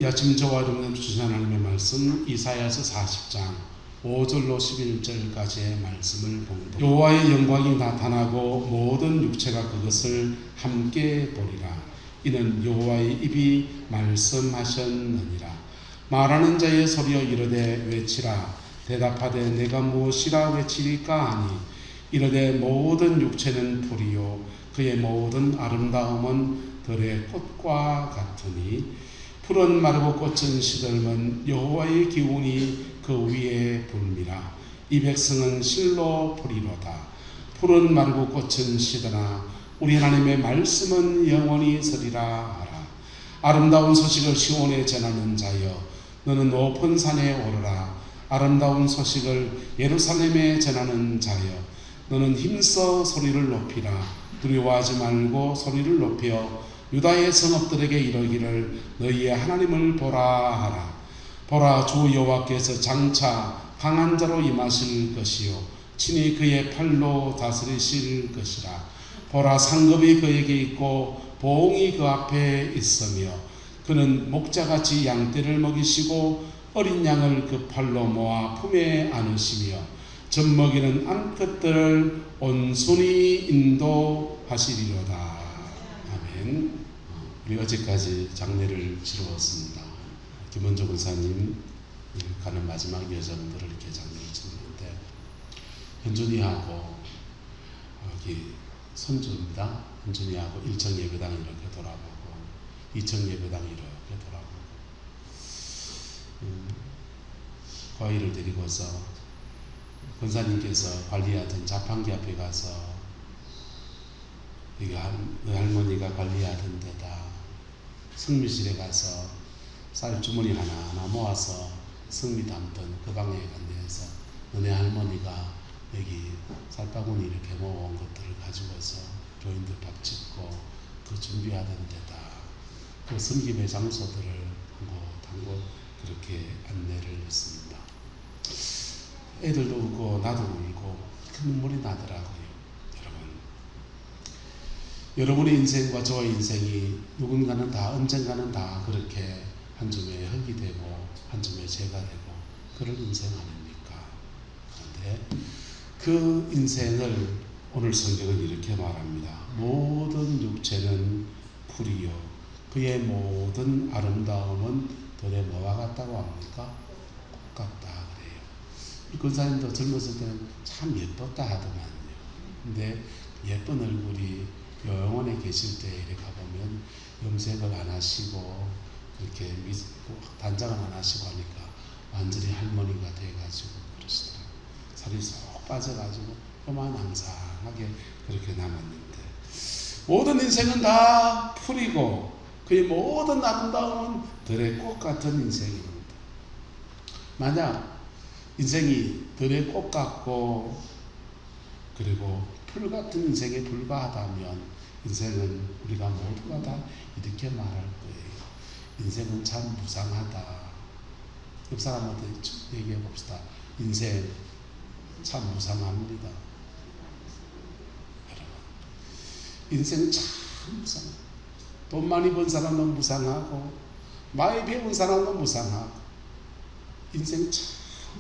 아침 저와 여러분을 주신 하나님의 말씀 이사야서 40장 5절로 11절까지의 말씀을 봉독. 여호와의 영광이 나타나고 모든 육체가 그것을 함께 보리라. 이는 여호와의 입이 말씀하셨느니라. 말하는 자의 소리여 이르되 외치라. 대답하되 내가 무엇이라 외치리까 하니 이르되 모든 육체는 풀이요 그의 모든 아름다움은 들의 꽃과 같으니 풀은 마르고 꽃은 시들면 여호와의 기운이 그 위에 불미라. 이 백성은 실로 풀이로다. 풀은 마르고 꽃은 시드나 우리 하나님의 말씀은 영원히 서리라 하라. 아름다운 소식을 시온에 전하는 자여 너는 높은 산에 오르라. 아름다운 소식을 예루살렘에 전하는 자여 너는 힘써 소리를 높이라. 두려워하지 말고 소리를 높여 유다의 성읍들에게 이르기를 너희의 하나님을 보라 하라. 보라, 주 여호와께서 장차 강한 자로 임하실 것이요 친히 그의 팔로 다스리실 것이라. 보라, 상급이 그에게 있고 보응이 그 앞에 있으며 그는 목자같이 양떼를 먹이시고 어린 양을 그 팔로 모아 품에 안으시며 젖먹이는 암컷들을 온순히 인도하시리로다. 아멘. 우리 어제까지 장례를 치루었습니다. 김원조 군사님 가는 마지막 여정들을 이렇게 장례를 치르는데 현준이하고 여기 선주입니다. 현준이하고 1청 예배당 이렇게 돌아보고 2청 예배당 이렇게 돌아보고 과일을 데리고서 권사님께서 관리하던 자판기 앞에 가서 이 할머니가 관리하던 데다 성미실에 가서 쌀 주머니 하나하나 모아서 성미 담던 그 방에 간대서 너네 할머니가 여기 쌀바구니 이렇게 모아온 것들을 가지고서 교인들 밥 짓고 그 준비하던 데다 그 섬김의 장소들을 한 곳 그렇게 안내를 했습니다. 애들도 울고 나도 울고 큰 눈물이 나더라고요. 여러분의 인생과 저의 인생이 누군가는 다 언젠가는 다 그렇게 한 줌의 흙이 되고 한 줌의 재가 되고 그런 인생 아닙니까? 그런데 그 인생을 오늘 성경은 이렇게 말합니다. 모든 육체는 풀이요 그의 모든 아름다움은 들의 뭐와 같다고 합니까? 꽃 같다 그래요. 우리 권사님도 젊었을 때는 참 예뻤다 하더만요. 근데 예쁜 얼굴이 영원에 계실 때 이렇게 가보면 염색을 안 하시고 이렇게 단장을 안 하시고 하니까 완전히 할머니가 돼가지고 그러시더라고요. 살이 쏙 빠져가지고 뼈만 항상하게 그렇게 남았는데 모든 인생은 다 풀이고 그의 모든 아름다움은 들의 꽃 같은 인생입니다. 만약 인생이 들의 꽃 같고 그리고 풀 같은 인생에 불과하다면 인생은 우리가 모두가 다 이렇게 말할 거예요. 인생은 참 무상하다. 옆 사람한테 얘기해 봅시다. 인생 참 무상합니다. 여러분, 인생 참 무상합니다. 돈 많이 번 사람은 무상하고 많이 배운 사람은 무상하고 인생 참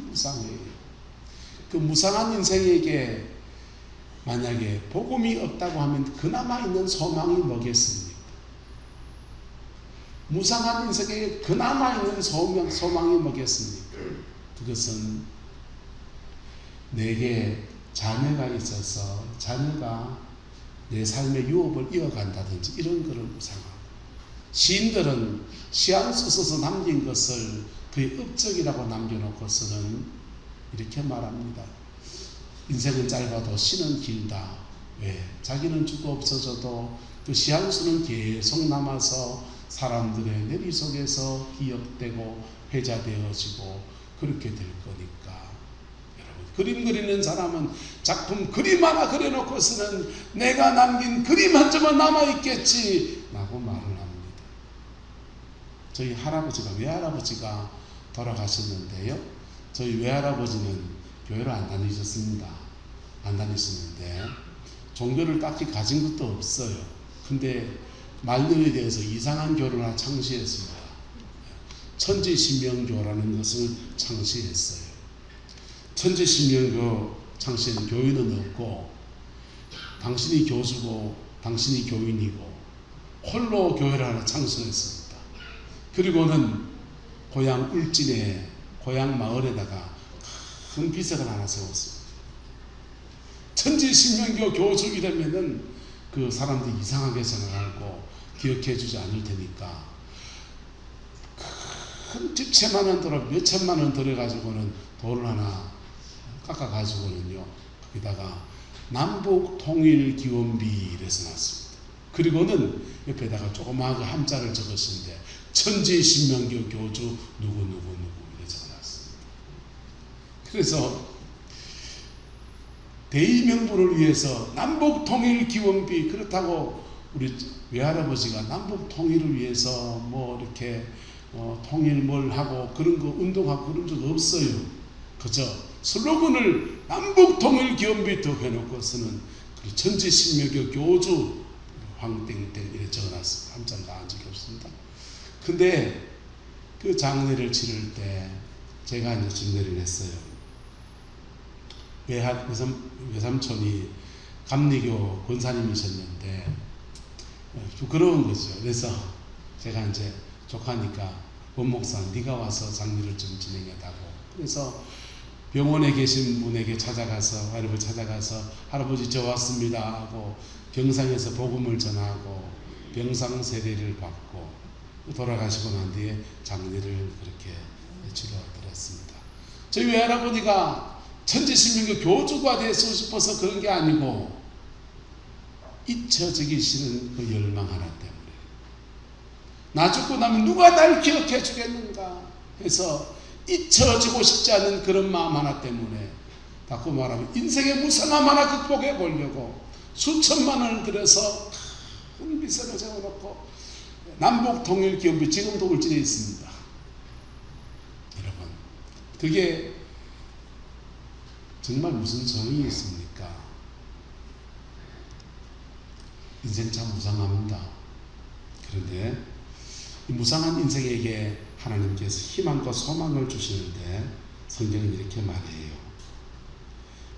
무상해요. 그 무상한 인생에게 만약에 복음이 없다고 하면 그나마 있는 소망이 뭐겠습니까? 무상한 인생에 그나마 있는 소망이 뭐겠습니까? 그것은 내게 자녀가 있어서 자녀가 내 삶의 유업을 이어간다든지 이런 것을 무상하고 시인들은 시 안 써서 남긴 것을 그의 업적이라고 남겨놓고서는 이렇게 말합니다. 인생은 짧아도 시는 길다. 왜? 자기는 죽어 없어져도 그 시 한 수는 계속 남아서 사람들의 내리 속에서 기억되고 회자되어지고 그렇게 될 거니까. 여러분, 그림 그리는 사람은 작품 그림 하나 그려놓고서는 내가 남긴 그림 한 점은 남아있겠지 라고 말을 합니다. 저희 할아버지가 외할아버지가 돌아가셨는데요. 저희 외할아버지는 교회를 안 다니셨습니다. 안 다니셨는데 종교를 딱히 가진 것도 없어요. 근데 말년에 대해서 이상한 교를 하나 창시했습니다. 천지신명교라는 것을 창시했어요. 천지신명교 창시한 교인은 없고 당신이 교주고 당신이 교인이고 홀로 교회를 하나 창설했습니다. 그리고는 고향 울진에 고향 마을에다가 큰 비석을 하나 세웠습니다. 천지신명교 교주 이러면은 그 사람들이 이상하게 생각하고 기억해 주지 않을 테니까 큰 집채만 원 들어 몇 천만 원 들여가지고는 돌을 하나 깎아가지고는요 거기다가 남북통일기원비 이래서 놨습니다. 그리고는 옆에다가 조그마하게 한자를 적었는데 천지신명교 교주 누구누구 이래 적어놨습니다. 그래서 대의명분을 위해서 남북통일기원비, 그렇다고 우리 외할아버지가 남북통일을 위해서 뭐 이렇게 통일 뭘 하고 그런 거 운동하고 그런 적 없어요. 그저 슬로건을 남북통일기원비 더 해놓고 쓰는 천지신명교 교주 황땡땡 이렇게 적어놨습니다. 한자를 다 한 적이 없습니다. 근데 그 장례를 치를 때 제가 이제 진례를 했어요. 외삼촌이 감리교 권사님이셨는데 부끄러운 거죠. 그래서 제가 이제 조카니까 원목사 네가 와서 장례를 좀 진행해다고. 그래서 병원에 계신 분에게 찾아가서 할아버지 찾아가서 할아버지 저 왔습니다 하고 병상에서 복음을 전하고 병상 세례를 받고 돌아가시고 난 뒤에 장례를 그렇게 치러드렸습니다. 저희 외할아버지가 천지신명교 교주가 되고 싶어서 그런 게 아니고 잊혀지기 싫은 그 열망 하나 때문에 나 죽고 나면 누가 날 기억해 주겠는가 해서 잊혀지고 싶지 않은 그런 마음 하나 때문에 다고 말하면 인생의 무상함 하나 극복해 보려고 수천만 원을 들여서 큰 비석을 세워놓고 남북통일기원비 지금도 울진에 있습니다. 여러분 그게 정말 무슨 정이 있습니까? 인생 참 무상합니다. 그런데 이 무상한 인생에게 하나님께서 희망과 소망을 주시는데 성경은 이렇게 말해요.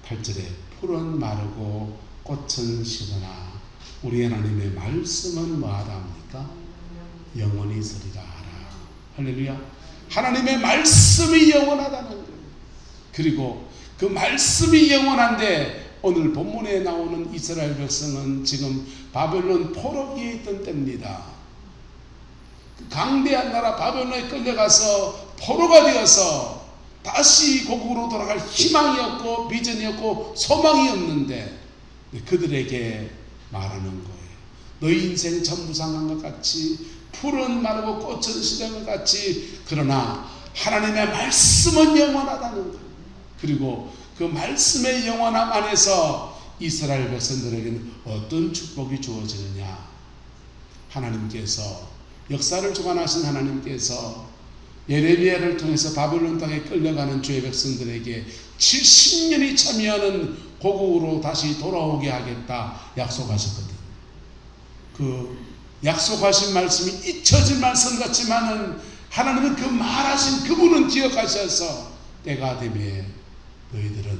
8절에 풀은 마르고 꽃은 시드나 우리 하나님의 말씀은 뭐하다 합니까? 영원히 서리라 하라. 할렐루야. 하나님의 말씀이 영원하다는 거예요. 그리고 그 말씀이 영원한데 오늘 본문에 나오는 이스라엘 백성은 지금 바벨론 포로기에 있던 때입니다. 강대한 나라 바벨론에 끌려가서 포로가 되어서 다시 고국으로 돌아갈 희망이 없고 비전이 없고 소망이 없는데 그들에게 말하는 거예요. 너희 인생 참 무상한 것 같이 풀은 마르고 꽃은 시든 것 같이 그러나 하나님의 말씀은 영원하다는 거예요. 그리고 그 말씀의 영원함 안에서 이스라엘 백성들에게는 어떤 축복이 주어지느냐. 하나님께서 역사를 주관하신 하나님께서 예레미야를 통해서 바벨론 땅에 끌려가는 주의 백성들에게 70년이 참여하는 고국으로 다시 돌아오게 하겠다 약속하셨거든요. 그 약속하신 말씀이 잊혀질 말씀 같지만은 하나님은 그 말하신 그분은 기억하셔서 때가 되면 너희들은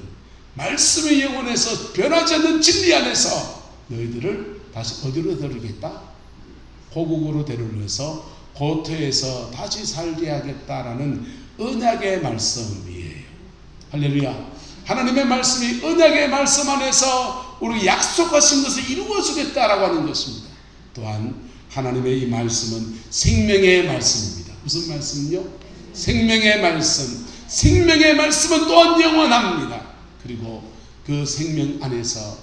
말씀의 영혼에서 변하지 않는 진리 안에서 너희들을 다시 어디로 데려오겠다? 고국으로 데려오면서 고토에서 다시 살게 하겠다라는 언약의 말씀이에요. 할렐루야. 하나님의 말씀이 언약의 말씀 안에서 우리 약속하신 것을 이루어주겠다라고 하는 것입니다. 또한 하나님의 이 말씀은 생명의 말씀입니다. 무슨 말씀은요? 생명의 말씀. 생명의 말씀은 또한 영원합니다. 그리고 그 생명 안에서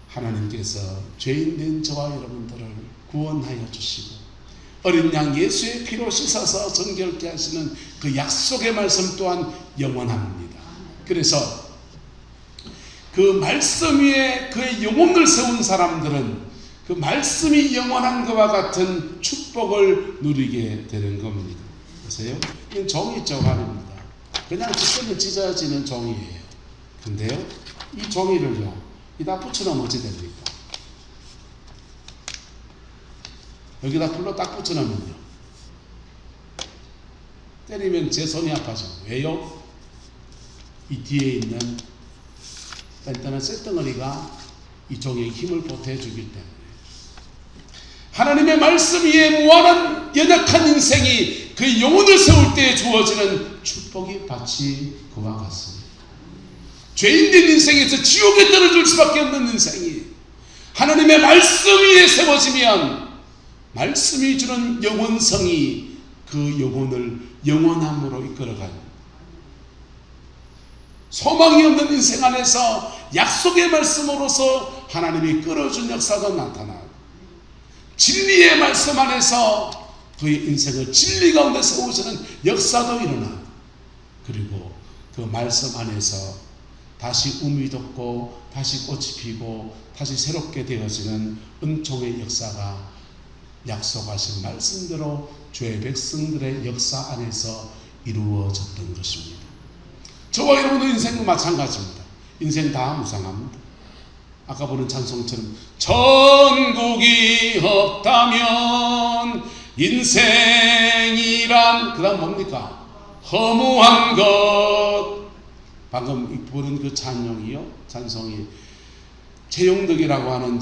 하나님께서 죄인된 저와 여러분들을 구원하여 주시고 어린 양 예수의 피로 씻어서 정결케 하시는 그 약속의 말씀 또한 영원합니다. 그래서 그 말씀 위에 그의 영혼을 세운 사람들은 그 말씀이 영원한 것과 같은 축복을 누리게 되는 겁니다. 보세요. 이건 종이죠, 말입니다. 그냥 찢으면 찢어지는 종이에요. 근데요, 이 종이를요, 이다 붙여놓으면 어찌 됩니까? 여기다 풀로 딱 붙여놓으면요, 때리면 제 손이 아파져. 왜요? 이 뒤에 있는 단단한 쇳덩어리가 이쪽에 힘을 보태주기 때문에. 하나님의 말씀 위에 무한한 연약한 인생이 그 영혼을 세울 때에 주어지는 축복이 마치 그와 같습니다. 죄인된 인생에서 지옥에 떨어질 수밖에 없는 인생이 하나님의 말씀 위에 세워지면 말씀이 주는 영원성이 그 영혼을 영원함으로 이끌어가요. 소망이 없는 인생 안에서 약속의 말씀으로서 하나님이 끌어준 역사가 나타나고, 진리의 말씀 안에서 그의 인생을 진리 가운데 세우시는 역사도 일어나고, 그리고 그 말씀 안에서 다시 um이 돋고 다시 꽃이 피고 다시 새롭게 되어지는 은총의 역사가 약속하신 말씀대로 주의 백성들의 역사 안에서 이루어졌던 것입니다. 저와 여러분도 인생도 마찬가지입니다. 인생 다 무상합니다. 아까 보는 찬송처럼 전국이 없다면 인생이란 그 다음 뭡니까? 허무한 것. 방금 부른 그 찬송이 최용덕이라고 하는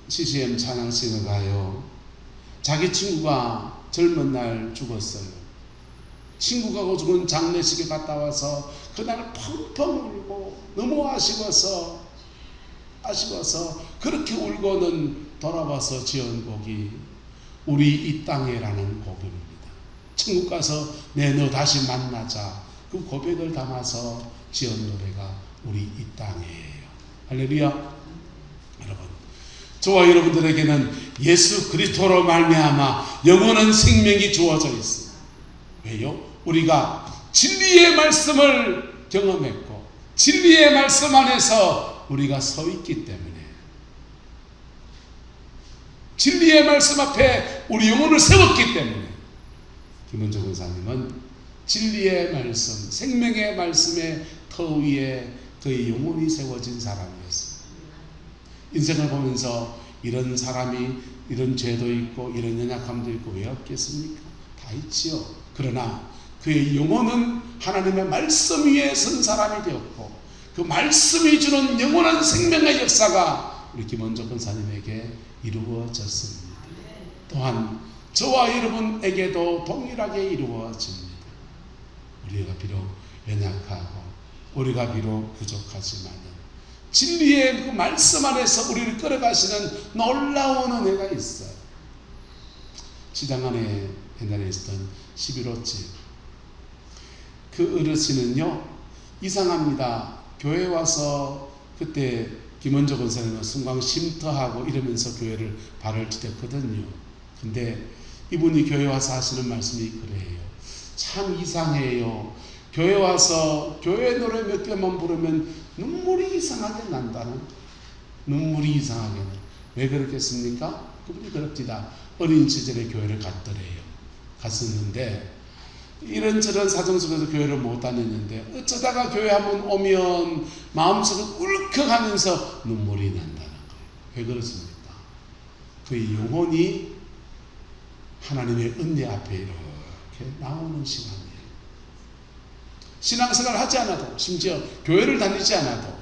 CCM 찬양싱어가요, 자기 친구가 젊은 날 죽었어요. 친구가 죽은 장례식에 갔다 와서 그날 펑펑 울고 너무 아쉬워서 그렇게 울고는 돌아와서 지은 곡이 우리 이 땅에라는 곡입니다. 천국 가서 너 다시 만나자, 그 고백을 담아서 지은 노래가 우리 이 땅이에요. 할렐루야. 여러분, 저와 여러분들에게는 예수 그리스도로 말미암아 영원한 생명이 주어져 있습니다. 왜요? 우리가 진리의 말씀을 경험했고 진리의 말씀 안에서 우리가 서 있기 때문에, 진리의 말씀 앞에 우리 영혼을 세웠기 때문에, 김원조 권사님은 진리의 말씀, 생명의 말씀의 터 위에 그의 영혼이 세워진 사람이었습니다. 인생을 보면서 이런 사람이 이런 죄도 있고 이런 연약함도 있고 왜 없겠습니까? 다 있지요. 그러나 그의 영혼은 하나님의 말씀 위에 선 사람이 되었고, 그 말씀이 주는 영원한 생명의 역사가 우리 김원조 권사님에게 이루어졌습니다. 또한 저와 여러분에게도 동일하게 이루어집니다. 우리가 비록 연약하고 우리가 비록 부족하지만 진리의 그 말씀 안에서 우리를 끌어가시는 놀라운 은혜가 있어요. 시장 안에 옛날에 있었던 11호집, 그 어르신은요 이상합니다. 교회 와서 그때 김원조 권사님은 순강 쉼터하고 이러면서 교회를 발을 디뎠거든요. 근데 이분이 교회 와서 하시는 말씀이 그래요. 참 이상해요. 교회 와서 교회 노래 몇 개만 부르면 눈물이 이상하게 난다는. 눈물이 이상하게 나. 왜 그렇겠습니까? 그분이 그럽니다. 어린 시절에 교회를 갔었는데 이런저런 사정 속에서 교회를 못 다녔는데 어쩌다가 교회 한번 오면 마음속에 울컥하면서 눈물이 난다는 거예요. 왜 그렇습니까? 그의 영혼이 하나님의 은혜 앞에 이렇게 나오는 시간이에요. 신앙생활을 하지 않아도, 심지어 교회를 다니지 않아도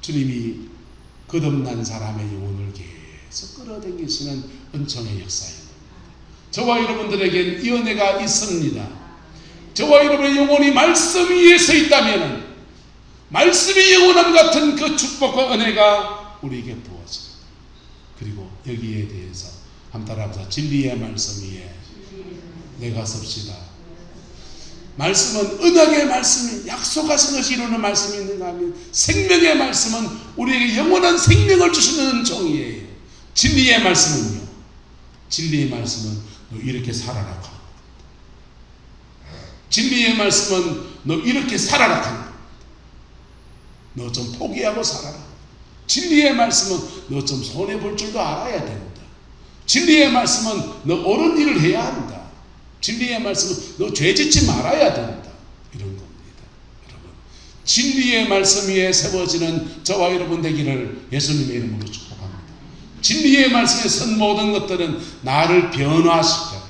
주님이 거듭난 사람의 영혼을 계속 끌어당기시는 은총의 역사입니다. 저와 여러분들에겐 이 은혜가 있습니다. 저와 여러분의 영혼이 말씀 위에 서 있다면 말씀이 영원함 같은 그 축복과 은혜가 우리에게 부어집니다. 그리고 여기에 대해서 한번 따라합시다. 진리의 말씀 위에 내가 섭시다. 말씀은 언약의 말씀이 약속하신 것이 이루는 말씀이 있는가 하면 생명의 말씀은 우리에게 영원한 생명을 주시는 종이에요. 진리의 말씀은요, 진리의 말씀은 너 이렇게 살아라 합니다. 진리의 말씀은 너 이렇게 살아라 합니다. 너 좀 포기하고 살아라. 진리의 말씀은 너 좀 손해볼 줄도 알아야 됩니다. 진리의 말씀은 너 옳은 일을 해야 한다. 진리의 말씀은 너 죄짓지 말아야 된다. 이런 겁니다. 여러분, 진리의 말씀 위에 세워지는 저와 여러분 되기를 예수님의 이름으로 축복합니다. 진리의 말씀에 선 모든 것들은 나를 변화시켜요.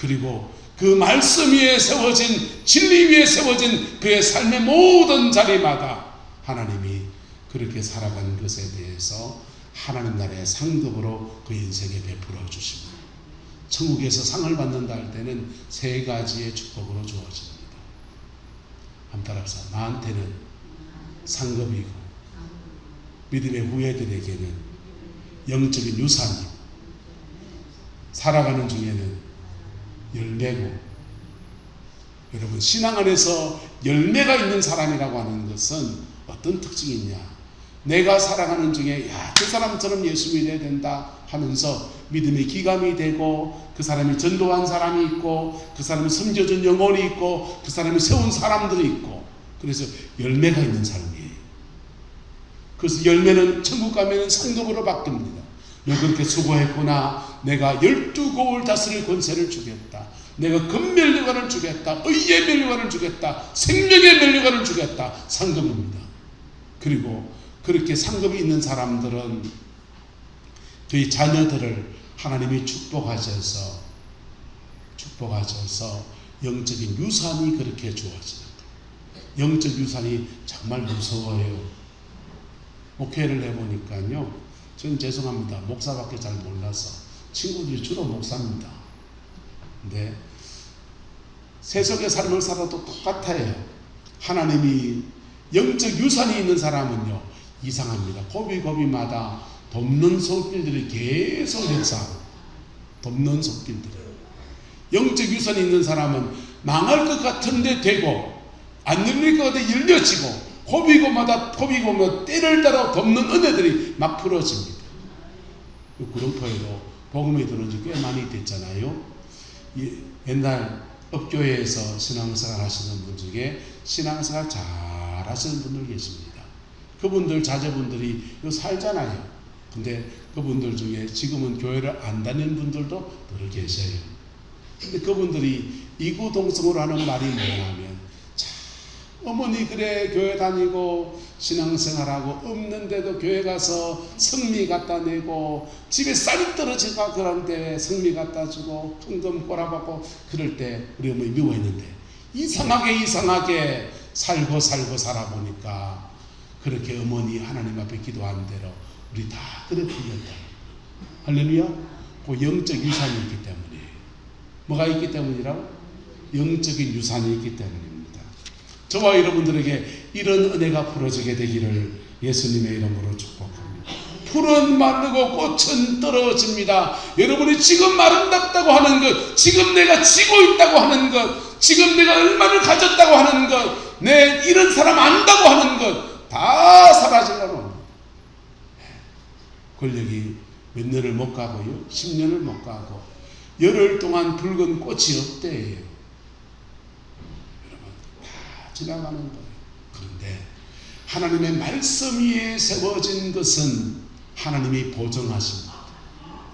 그리고 그 말씀 위에 세워진, 진리 위에 세워진 그의 삶의 모든 자리마다 하나님이 그렇게 살아간 것에 대해서 하나님 나라의 상급으로 그 인생에 베풀어 주십니다. 천국에서 상을 받는다 할 때는 세 가지의 축복으로 주어집니다. 한번 따라합시다. 나한테는 상급이고, 믿음의 후예들에게는 영적인 유산이고, 살아가는 중에는 열매고. 여러분, 신앙 안에서 열매가 있는 사람이라고 하는 것은 어떤 특징이 있냐? 내가 살아가는 중에 그 사람처럼 예수 믿어야 된다 하면서 믿음의 기감이 되고, 그 사람이 전도한 사람이 있고, 그 사람이 섬겨준 영혼이 있고, 그 사람이 세운 사람들이 있고, 그래서 열매가 있는 삶이에요. 그래서 열매는 천국 가면 상급으로 바뀝니다. 너 그렇게 수고했구나. 내가 12고을 다스릴 권세를 주겠다. 내가 금면류관을 주겠다. 의의 면류관을 주겠다. 생명의 면류관을 주겠다. 상급입니다. 그리고 그렇게 상급이 있는 사람들은 그의 자녀들을 하나님이 축복하셔서 영적인 유산이 그렇게 주어지는 거예요. 영적 유산이 정말 무서워요. 목회를 해보니까요, 저는 죄송합니다. 목사밖에 잘 몰라서 친구들이 주로 목사입니다. 근데 세속의 삶을 살아도 똑같아요. 하나님이 영적 유산이 있는 사람은요, 이상합니다. 고비고비마다 돕는 손길들이 계속 역사하고, 돕는 손길들이. 영적 유산이 있는 사람은 망할 것 같은데 되고, 안 열릴 것 같은데 열려지고, 고비고마다 때를 따라 돕는 은혜들이 막 풀어집니다. 구룡포에도 복음이 들어온 지 꽤 많이 됐잖아요. 옛날 업교회에서 신앙생활 하시는 분 중에 신앙생활 잘 하시는 분들 계십니다. 그분들 자제분들이 살잖아요. 근데 그분들 중에 지금은 교회를 안 다니는 분들도 늘 계셔요. 근데 그분들이 이구동성으로 하는 말이 뭐냐면, 어머니 그래 교회 다니고 신앙생활하고 없는데도 교회 가서 성미 갖다 내고, 집에 쌀이 떨어지가 그런데 성미 갖다 주고 헌금 꼬라박고 그럴 때 우리 어머니 미워했는데, 이상하게 살고 살아보니까 그렇게 어머니 하나님 앞에 기도한 대로 우리 다 그렇게 되었다. 할렐루야. 그 영적 유산이 있기 때문에. 뭐가 있기 때문이라고? 영적인 유산이 있기 때문입니다. 저와 여러분들에게 이런 은혜가 풀어지게 되기를 예수님의 이름으로 축복합니다. 풀은 마르고 꽃은 떨어집니다. 여러분이 지금 아름답다고 하는 것, 지금 내가 지고 있다고 하는 것, 지금 내가 얼마를 가졌다고 하는 것, 내 이런 사람 안다고 하는 것 다 사라지려고 합니다. 권력이 몇 년을 못 가고요, 10년을 못 가고 열흘 동안 붉은 꽃이 없대요. 여러분, 다 지나가는 거예요. 그런데 하나님의 말씀 위에 세워진 것은 하나님이 보정하십니다.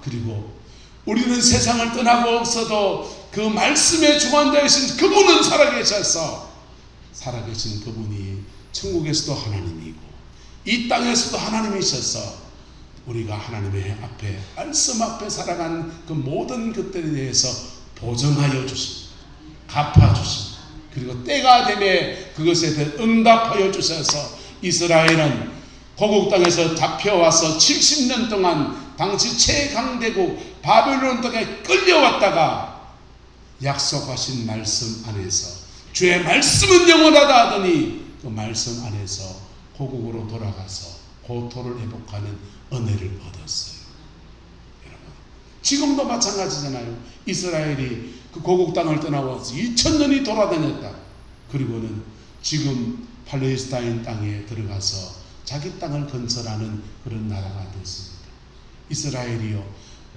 그리고 우리는 세상을 떠나고 없어도 그 말씀에 주관되신 그분은 살아계셔서, 살아계신 그분이 천국에서도 하나님이고 이 땅에서도 하나님이셔서 우리가 하나님의 앞에, 말씀 앞에 살아간 그 모든 것들에 대해서 보정하여 주십니다. 갚아주십니다. 그리고 때가 되매 그것에 대해 응답하여 주셔서 이스라엘은 고국 땅에서 잡혀와서 70년 동안 당시 최강대국 바벨론 땅에 끌려왔다가 약속하신 말씀 안에서 주의 말씀은 영원하다 하더니 그 말씀 안에서 고국으로 돌아가서 고토를 회복하는 은혜를 얻었어요. 여러분, 지금도 마찬가지잖아요. 이스라엘이 그 고국 땅을 떠나와서 2000년이 돌아다녔다. 그리고는 지금 팔레스타인 땅에 들어가서 자기 땅을 건설하는 그런 나라가 됐습니다. 이스라엘이요,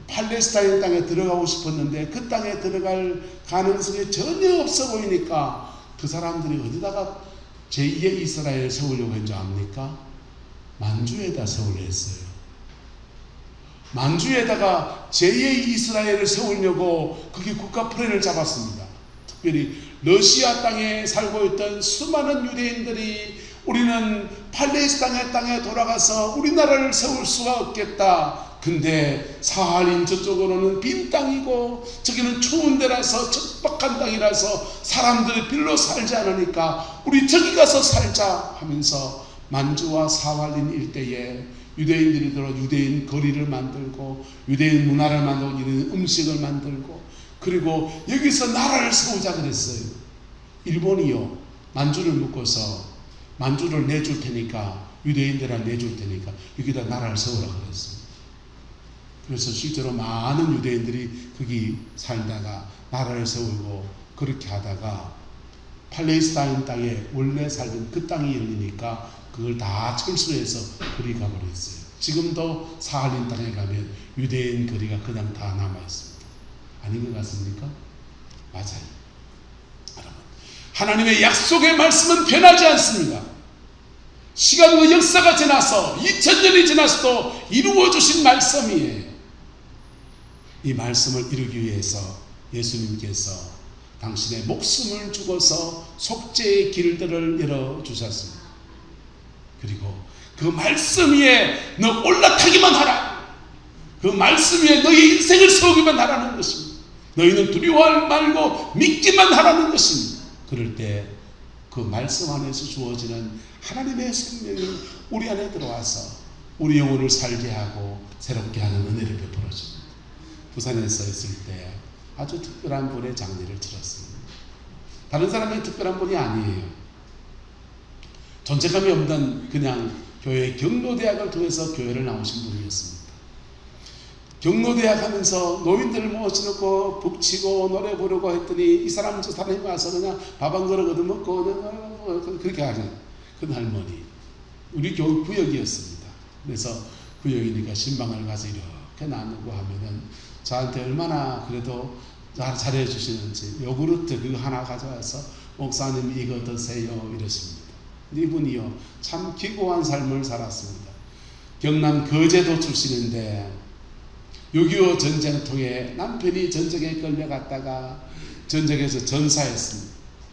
팔레스타인 땅에 들어가고 싶었는데 그 땅에 들어갈 가능성이 전혀 없어 보이니까 그 사람들이 어디다가 제2의 이스라엘을 세우려고 했는지 압니까? 만주에다 세우려 했어요. 만주에다가 제2의 이스라엘을 세우려고 그게 국가 플랜을 잡았습니다. 특별히 러시아 땅에 살고 있던 수많은 유대인들이 우리는 팔레스타인의 땅에 돌아가서 우리나라를 세울 수가 없겠다. 근데 사할린 저쪽으로는 빈 땅이고 저기는 추운 데라서 척박한 땅이라서 사람들이 빌로 살지 않으니까 우리 저기 가서 살자 하면서 만주와 사할린 일대에 유대인들이 들어 유대인 거리를 만들고 유대인 문화를 만들고 유대인 음식을 만들고 그리고 여기서 나라를 세우자 그랬어요. 일본이요 만주를 묶어서 만주를 내줄 테니까 유대인들한테 내줄 테니까 여기다 나라를 세우라 그랬어요. 그래서 실제로 많은 유대인들이 거기 살다가 나라를 세우고 그렇게 하다가 팔레스타인 땅에 원래 살던 그 땅이 열리니까 그걸 다 철수해서 거리 가버렸어요. 지금도 사할린 땅에 가면 유대인 거리가 그냥 다 남아있습니다. 아닌 것 같습니까? 맞아요. 여러분, 하나님의 약속의 말씀은 변하지 않습니다. 시간과 역사가 지나서 2000년이 지나서도 이루어주신 말씀이에요. 이 말씀을 이루기 위해서 예수님께서 당신의 목숨을 주고서 속죄의 길들을 열어주셨습니다. 그리고 그 말씀 위에 너 올라타기만 하라. 그 말씀 위에 너의 인생을 세우기만 하라는 것입니다. 너희는 두려워할 말고 믿기만 하라는 것입니다. 그럴 때 그 말씀 안에서 주어지는 하나님의 생명이 우리 안에 들어와서 우리 영혼을 살게 하고 새롭게 하는 은혜를 베풀어 줍니다. 부산에서 있을 때 아주 특별한 분의 장례를 치렀습니다. 다른 사람의 특별한 분이 아니에요. 존재감이 없는 그냥 교회 경로대학을 통해서 교회를 나오신 분이었습니다. 경로대학 하면서 노인들을 모셔놓고 북치고 노래 부르고 했더니 이 사람 저 사람이 와서 그냥 밥 한 그릇 얻어먹고 그렇게 하는 그 할머니. 우리 교육 구역이었습니다. 그래서 구역이니까 신방을 가서 이렇게 나누고 하면은 저한테 얼마나 그래도 잘해 주시는지 요구르트 그거 하나 가져와서 목사님 이거 드세요 이러십니다. 이분이요 참 기고한 삶을 살았습니다. 경남 거제도 출신인데 6.25 전쟁을 통해 남편이 전쟁에 끌려갔다가 전쟁에서 전사했습니다.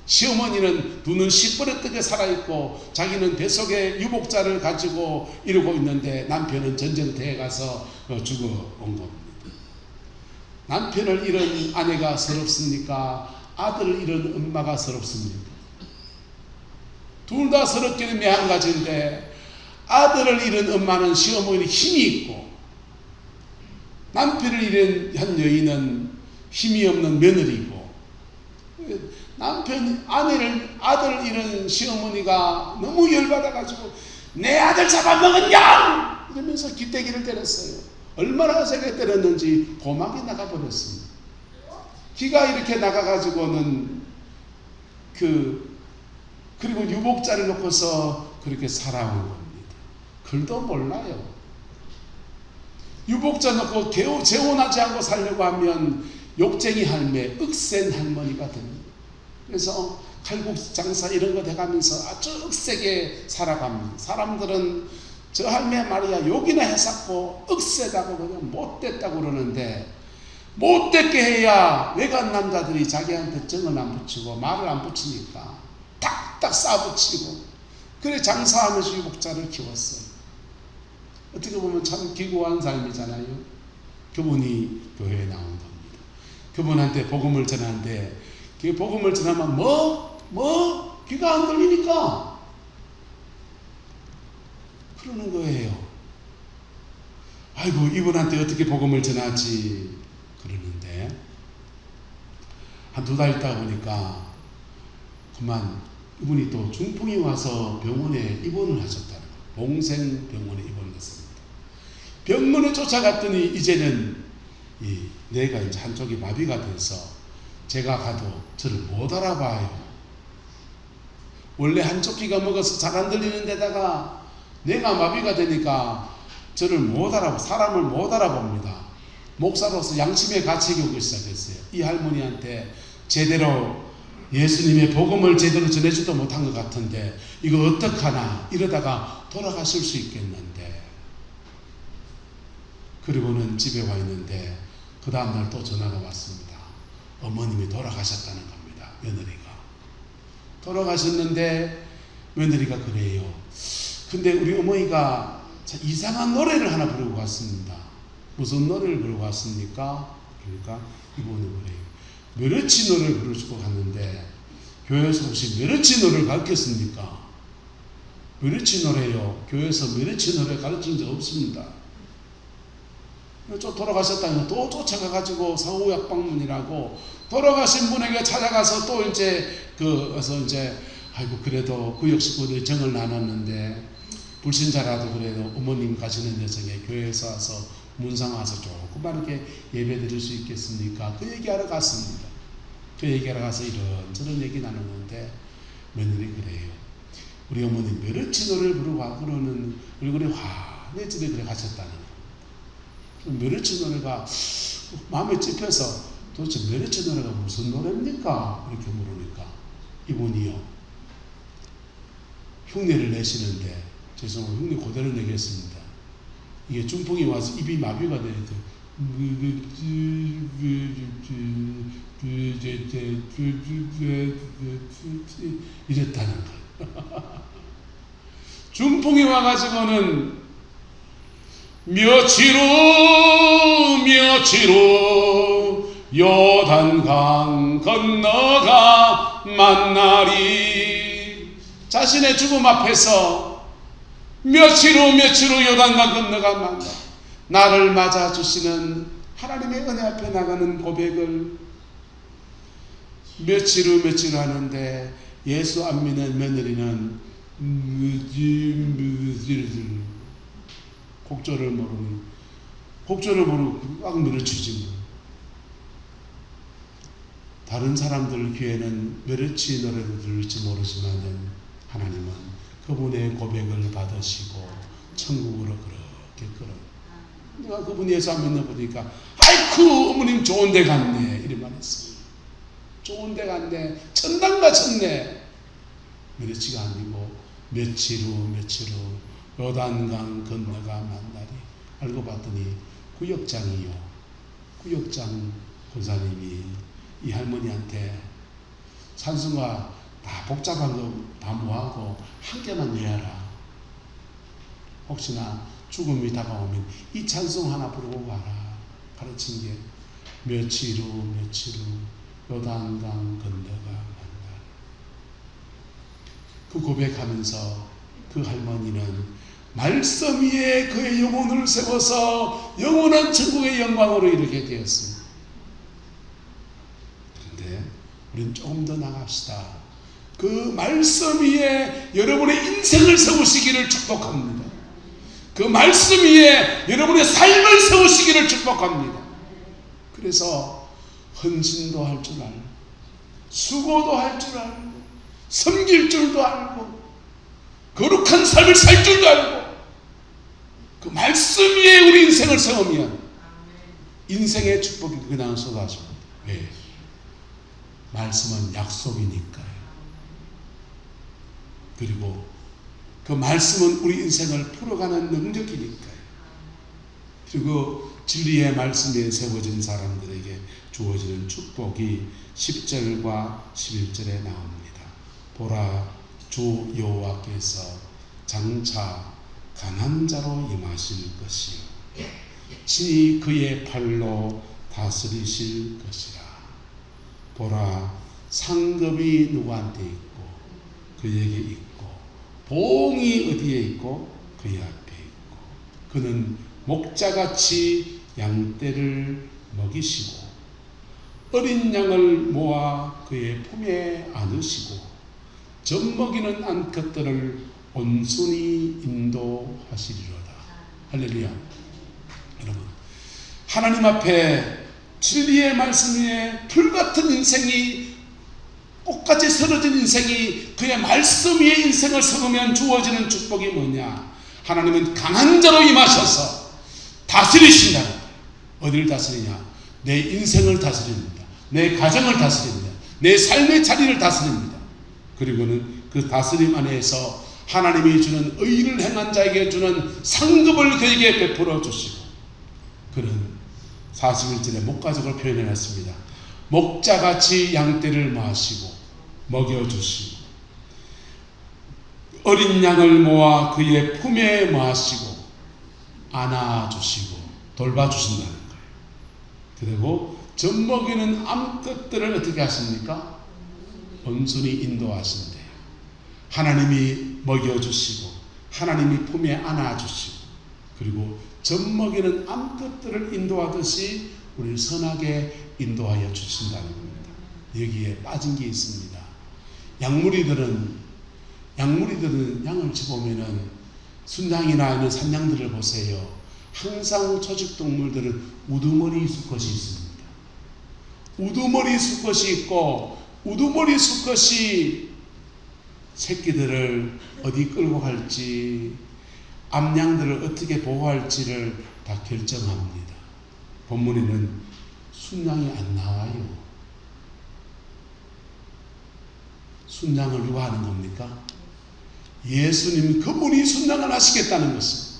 시어머니는 두 눈 시뻘겋게 살아있고 자기는 뱃속에 유복자를 가지고 이러고 있는데 남편은 전쟁터에 가서 죽어온 겁니다. 남편을 잃은 아내가 서럽습니까? 아들을 잃은 엄마가 서럽습니까? 둘 다 서럽기는 매한가지인데 아들을 잃은 엄마는 시어머니는 힘이 있고 남편을 잃은 한 여인은 힘이 없는 며느리고 아들을 잃은 시어머니가 너무 열받아가지고 내 아들 잡아먹었냐 이러면서 기대기를 때렸어요. 얼마나 세게 때렸는지 고막이 나가버렸습니다. 기가 이렇게 나가가지고는 그리고 유복자를 놓고서 그렇게 살아온 겁니다. 글도 몰라요. 유복자 놓고 재혼하지 않고 살려고 하면 욕쟁이 할매, 억센 할머니가 됩니다. 그래서 칼국수 장사 이런 거 돼가면서 아주 억세게 살아갑니다. 사람들은 저 할매 말이야 욕이나 해쌌고 억세다고 그냥 못됐다고 그러는데 못됐게 해야 외간 남자들이 자기한테 정을 안 붙이고 말을 안 붙이니까 탁탁 싸붙이고 그래 장사하면서 유복자를 키웠어요. 어떻게 보면 참 기구한 삶이잖아요. 그분이 교회에 나온 겁니다. 그분한테 복음을 전하는데 그 복음을 전하면 귀가 안 들리니까 그러는 거예요. 아이고 이분한테 어떻게 복음을 전하지 그러는데 한 2달 있다 보니까 그만 이분이 또 중풍이 와서 병원에 입원을 하셨다는 거예요. 봉생병원에 입원했습니다. 병원에 쫓아갔더니 이제는 뇌가 이제 한쪽이 마비가 돼서 제가 가도 저를 못 알아봐요. 원래 한쪽 귀가 먹어서 잘 안 들리는 데다가 뇌가 마비가 되니까 저를 못 알아보, 사람을 못 알아봅니다. 목사로서 양심의 가책이 오기 시작했어요. 이 할머니한테 제대로 예수님의 복음을 제대로 전해주도 못한 것 같은데 이거 어떡하나 이러다가 돌아가실 수 있겠는데 그리고는 집에 와 있는데 그 다음날 또 전화가 왔습니다. 어머님이 돌아가셨다는 겁니다. 며느리가 돌아가셨는데 며느리가 그래요. 근데 우리 어머니가 이상한 노래를 하나 부르고 갔습니다. 무슨 노래를 부르고 왔습니까? 그러니까 이분이 그래요. 메르치 노래를 부르고 갔는데 교회에서 혹시 메르치 노래를 가르쳤습니까? 메르치 노래요. 교회에서 메르치 노래 가르친 적 없습니다. 또 돌아가셨다니까 또 쫓아가가지고 사후약방문이라고 돌아가신 분에게 찾아가서 또 그래서 아이고 그래도 구역 식구들이 정을 나눴는데 불신자라도 그래도 어머님 가시는 여정에 교회에서 와서 문상 와서 조금만 이렇게 예배 드릴 수 있겠습니까? 그 얘기하러 갔습니다. 그 얘기하러 가서 이런저런 얘기 나누는데 며느리 그래요. 우리 어머니 메르치 노래를 부르고 그러는 얼굴이 환해지게 그래 가셨다는 거예요. 메르치 노래가 마음에 찝혀서 도대체 메르치 노래가 무슨 노래입니까? 이렇게 물으니까 이분이요. 흉내를 내시는데 죄송합니다. 흉내 그대로 내겠습니다. 이게 중풍이 와서 입이 마비가 돼야 돼. 이랬다는 거예요. 중풍이 와가지고는 며칠 후 요단강 건너가 만나리. 자신의 죽음 앞에서 며칠 후 요단강 건너가 만나 나를 맞아주시는 하나님의 은혜 앞에 나가는 고백을 며칠 후 하는데 예수 안 믿는 며느리는 곡절을 모르고 꽉 밀어치지. 다른 사람들 귀에는 메르치 노래를 들을지 모르지만 하나님은 그분의 고백을 받으시고 천국으로 그렇게 끌어. 내가 그분 예수 안 믿는 보니까 아이쿠 어머님 좋은 데 갔네 이런 말 했어요. 좋은 데 갔네. 천당 가셨네. 메르치가 아니고 며칠 후 요단강 건너가 만나리. 알고 봤더니 구역장이요. 구역장 권사님이 이 할머니한테 찬송가 다 복잡한 거 다 모아고 한 개만 내어라. 혹시나 죽음이 다가오면 이 찬송 하나 부르고 가라. 가르친 게 며칠 후 요단강 건너가 만나리. 그 고백하면서 그 할머니는 말씀 위에 그의 영혼을 세워서 영원한 천국의 영광으로 이르게 되었습니다. 그런데 우리는 조금 더 나갑시다. 그 말씀 위에 여러분의 인생을 세우시기를 축복합니다. 그 말씀 위에 여러분의 삶을 세우시기를 축복합니다. 그래서 헌신도 할 줄 알고 수고도 할 줄 알고 섬길 줄도 알고 거룩한 삶을 살 줄도 알고 그 말씀 위에 우리 인생을 세우면 인생의 축복이 그냥 쏟아집니다. 왜? 말씀은 약속이니까요. 그리고 그 말씀은 우리 인생을 풀어가는 능력이니까요. 그리고 진리의 말씀에 세워진 사람들에게 주어지는 축복이 10절과 11절에 나옵니다. 보라 주 여호와께서 장차 강한 자로 임하실 것이요 친히 그의 팔로 다스리실 것이라. 보라 상급이 누구한테 있고 그에게 있고 보응이 어디에 있고 그의 앞에 있고 그는 목자같이 양떼를 먹이시고 어린 양을 모아 그의 품에 안으시고 젖먹이는 암컷들을 온순히 인도하시리로다. 할렐루야. 여러분 하나님 앞에 진리의 말씀 위에 풀같은 인생이 꽃같이 서러진 인생이 그의 말씀 위에 인생을 세우면 주어지는 축복이 뭐냐? 하나님은 강한 자로 임하셔서 다스리신다. 어디를 다스리냐? 내 인생을 다스립니다. 내 가정을 다스립니다. 내 삶의 자리를 다스립니다. 그리고는 그 다스림 안에서 하나님이 주는 의를 행한 자에게 주는 상급을 그에게 베풀어 주시고 그는 41절에 목가족을 표현해놨습니다. 목자같이 양떼를 마시고 먹여주시고 어린 양을 모아 그의 품에 마시고 안아주시고 돌봐주신다는 거예요. 그리고 젖먹이는 암컷들을 어떻게 하십니까? 온순히 인도하신대요. 하나님이 먹여주시고 하나님이 품에 안아주시고 그리고 젖먹이는 암컷들을 인도하듯이 우리를 선하게 인도하여 주신다는 겁니다. 여기에 빠진 게 있습니다. 양무리들은 양을 집어보면은 순양이나 아니면 산양들을 보세요. 항상 초식동물들은 우두머리 수컷이 있습니다. 우두머리 수컷이 있고 우두머리 수컷이 새끼들을 어디 끌고 갈지 암양들을 어떻게 보호할지를 다 결정합니다. 본문에는 순양이 안 나와요. 순양을 누가 하는 겁니까? 예수님 그분이 순양을 하시겠다는 것은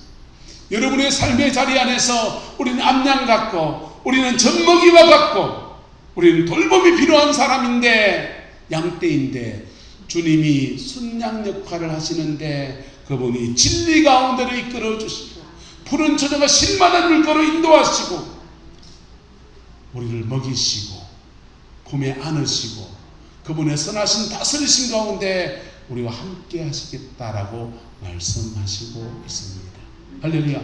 여러분의 삶의 자리 안에서 우리는 암양 같고 우리는 젖먹이와 같고 우리는 돌봄이 필요한 사람인데 양떼인데 주님이 순양 역할을 하시는데 그분이 진리 가운데로 이끌어 주시고 푸른 저녁과 신만한 물가로 인도하시고 우리를 먹이시고 품에 안으시고 그분의 선하신 다스리심 가운데 우리와 함께 하시겠다라고 말씀하시고 있습니다. 할렐루야.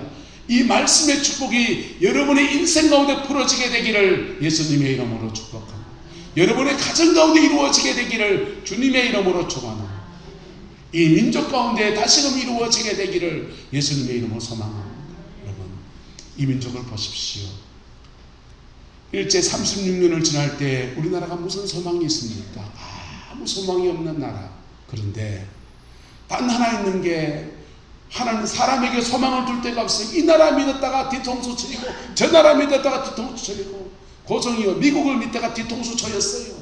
이 말씀의 축복이 여러분의 인생 가운데 풀어지게 되기를 예수님의 이름으로 축복합니다. 여러분의 가정 가운데 이루어지게 되기를 주님의 이름으로 축원합니다. 이 민족 가운데 다시금 이루어지게 되기를 예수님의 이름으로 소망합니다. 여러분, 이 민족을 보십시오. 일제 36년을 지날 때 우리나라가 무슨 소망이 있습니까? 아무 소망이 없는 나라. 그런데 단 하나 있는 게 하나는 사람에게 소망을 둘 데가 없어요. 이 나라 믿었다가 뒤통수 쳐리고 저 나라 믿었다가 뒤통수 쳐리고 고종이요 미국을 믿다가 뒤통수 쳐였어요.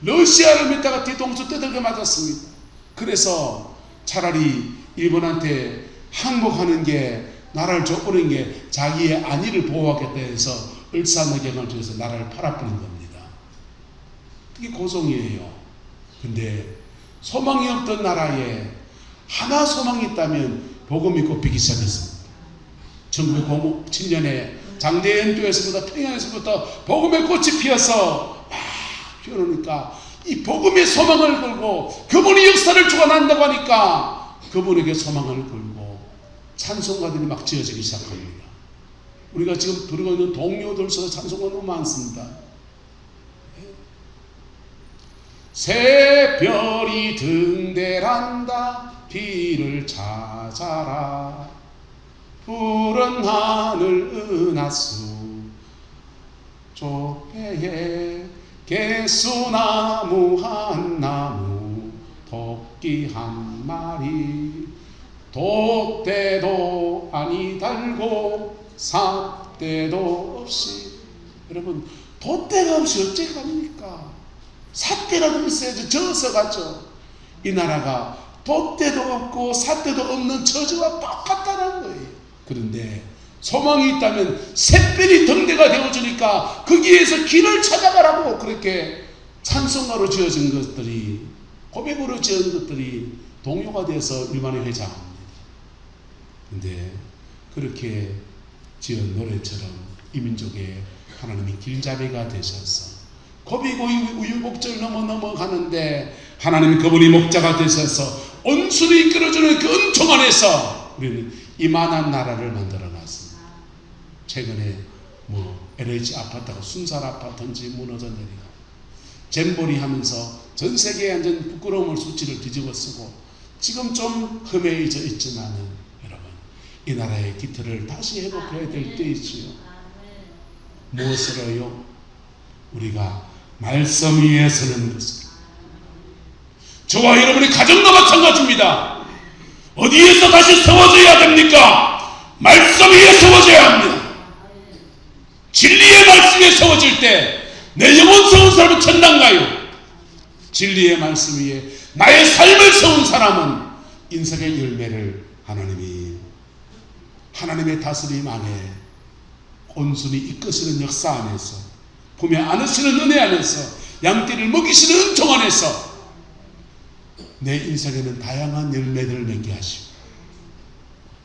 러시아를 믿다가 뒤통수 뜯어게 맞았습니다. 그래서 차라리 일본한테 항복하는 게 나라를 줘버리는 게 자기의 안위를 보호하겠다 해서 을사늑경을 통해서 나라를 팔아버린 겁니다. 그게 고종이에요. 근데 소망이 없던 나라에 하나 소망이 있다면 복음이 꼽히기 시작했습니다. 1907년에 장대연도에서부터 평양에서부터 복음의 꽃이 피어서 막 피어오니까 이 복음의 소망을 걸고 그분이 역사를 주관한다고 하니까 그분에게 소망을 걸고 찬송가들이 막 지어지기 시작합니다. 우리가 지금 부르고 있는 동료들 속에 찬송가 너무 많습니다. 새별이 등대란다 비를 찾아라 푸른 하늘 은하수 조개에 개수나무 한 나무 토끼 한 마리 돛대도 아니 달고 삿대도 없이 여러분 돛대가 없이 어째 갑니까? 삿대라도 있어야죠. 저어서 가죠. 이 나라가 돛대도 없고 삿대도 없는 처지와 똑같다는 거예요. 그런데 소망이 있다면 샛별이 등대가 되어주니까 거기에서 길을 찾아가라고 그렇게 찬송가로 지어진 것들이 고백으로 지어진 것들이 동요가 돼서 일만에 회자합니다. 근데 그렇게 지은 노래처럼 이 민족에 하나님이 길잡이가 되셔서 고비고 우유곡절 넘어가는데 하나님이 그분이 목자가 되셔서 온순히 이끌어주는 그 은총 안에서 우리는 이만한 나라를 만들어 놨습니다. 최근에 LH 아파트가 순살 아파트인지 무너져 내리고 잼버리 하면서 전 세계에 완전 부끄러움을 수치를 뒤집어 쓰고 지금 좀 흠해져 있지만은 여러분 이 나라의 기틀을 다시 회복해야 될 때이지요. 무엇으로요? 우리가 말씀 위에 서는 것을. 저와 여러분의 가정도 마찬가지입니다. 어디에서 다시 세워져야 됩니까? 말씀 위에 세워져야 합니다. 진리의 말씀 위에 세워질 때 내 영혼 세운 사람은 천당 가요. 진리의 말씀 위에 나의 삶을 세운 사람은 인생의 열매를 하나님의 다스림 안에 온순히 이끄시는 역사 안에서 품에 안으시는 은혜 안에서 양떼를 먹이시는 은총 안에서 내 인생에는 다양한 열매들을 맺게 하시고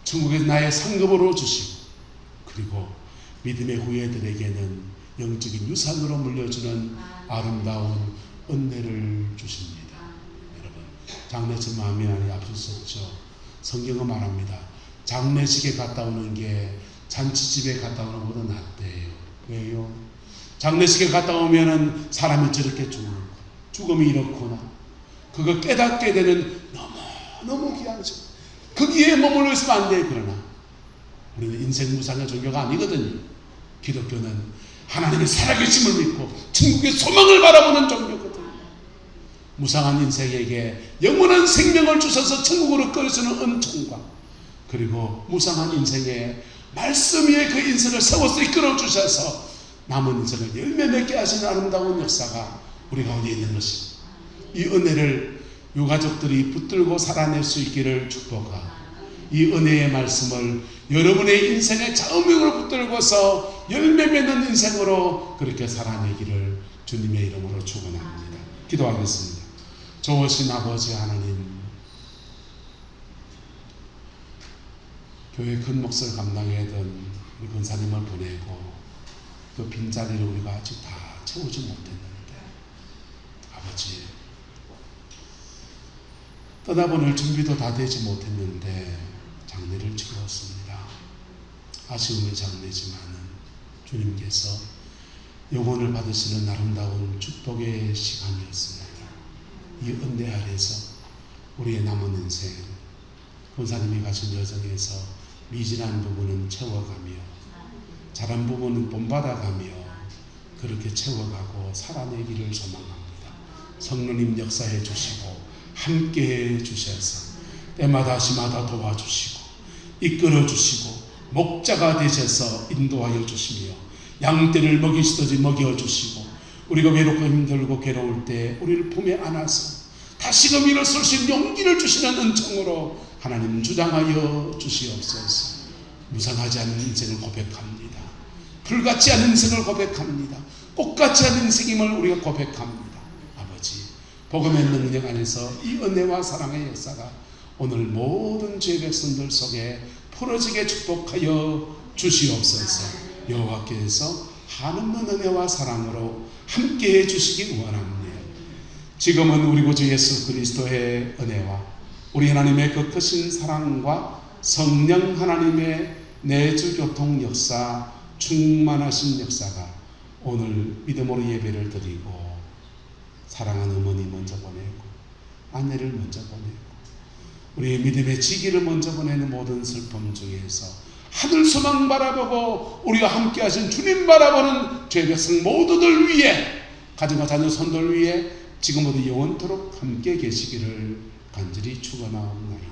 천국에서 나의 상급으로 주시고 그리고 믿음의 후예들에게는 영적인 유산으로 물려주는 아름다운 은혜를 주십니다. 여러분, 장례식 마음이 많이 아플 수 없죠. 성경은 말합니다. 장례식에 갔다 오는 게 잔치집에 갔다 오는 것보다 낫대요. 왜요? 장례식에 갔다 오면은 사람이 저렇게 죽는 거, 죽음이 이렇구나, 그거 깨닫게 되는 너무 귀한 것. 거기에 머물러 있으면 안 돼요. 그러나 우리는 인생 무상의 종교가 아니거든요. 기독교는 하나님의 살아계심을 믿고 천국의 소망을 바라보는 종교거든요. 무상한 인생에게 영원한 생명을 주셔서 천국으로 끌어주는 은총과, 그리고 무상한 인생에 말씀 위에 그 인생을 세워서 이끌어 주셔서 남은 인생을 열매 맺게 하시는 아름다운 역사가 우리 가운데 있는 것입니다. 이 은혜를 유가족들이 붙들고 살아낼 수 있기를 축복하고, 이 은혜의 말씀을 여러분의 인생의 자음명으로 붙들고서 열매 맺는 인생으로 그렇게 살아내기를 주님의 이름으로 축원합니다. 기도하겠습니다. 좋으신 아버지 하나님, 교회 큰 몫을 감당하던 우리 권사님을 보내고 그 빈자리를 우리가 아직 다 채우지 못했는데, 아버지, 떠나보낼 준비도 다 되지 못했는데 장례를 치렀습니다. 아쉬움의 장례지만은 주님께서 영혼을 받으시는 아름다운 축복의 시간이었습니다. 이 은혜 아래서 우리의 남은 인생, 권사님이 가신 여정에서 미진한 부분은 채워가며 잘한 부분은 본받아가며 그렇게 채워가고 살아내기를 소망합니다. 성령님 역사해 주시고 함께해 주셔서 때마다 시마다 도와주시고 이끌어 주시고 목자가 되셔서 인도하여 주시며 양떼를 먹이시듯이 먹여주시고, 우리가 외롭고 힘들고 괴로울 때 우리를 품에 안아서 다시금 일어설 수 있는 용기를 주시는 은총으로 하나님 주장하여 주시옵소서. 무상하지 않은 인생을 고백합니다. 불같지 않은 인생을 고백합니다. 꽃같지 않은 인생임을 우리가 고백합니다. 아버지, 복음의 능력 안에서 이 은혜와 사랑의 역사가 오늘 모든 죄 백성들 속에 풀어지게 축복하여 주시옵소서. 여호와께서 한없는 은혜와 사랑으로 함께해 주시기 원합니다. 지금은 우리 구주 예수 그리스도의 은혜와 우리 하나님의 그 크신 사랑과 성령 하나님의 내주교통 역사, 충만하신 역사가 오늘 믿음으로 예배를 드리고 사랑하는 어머니 먼저 보내고 아내를 먼저 보내고 우리의 믿음의 지기를 먼저 보내는 모든 슬픔 중에서 하늘 소망 바라보고 우리가 함께 하신 주님 바라보는 죄백성 모두들 위해, 가정과 자녀 손들 위해 지금부터 영원토록 함께 계시기를 간절히 축원하옵나이다.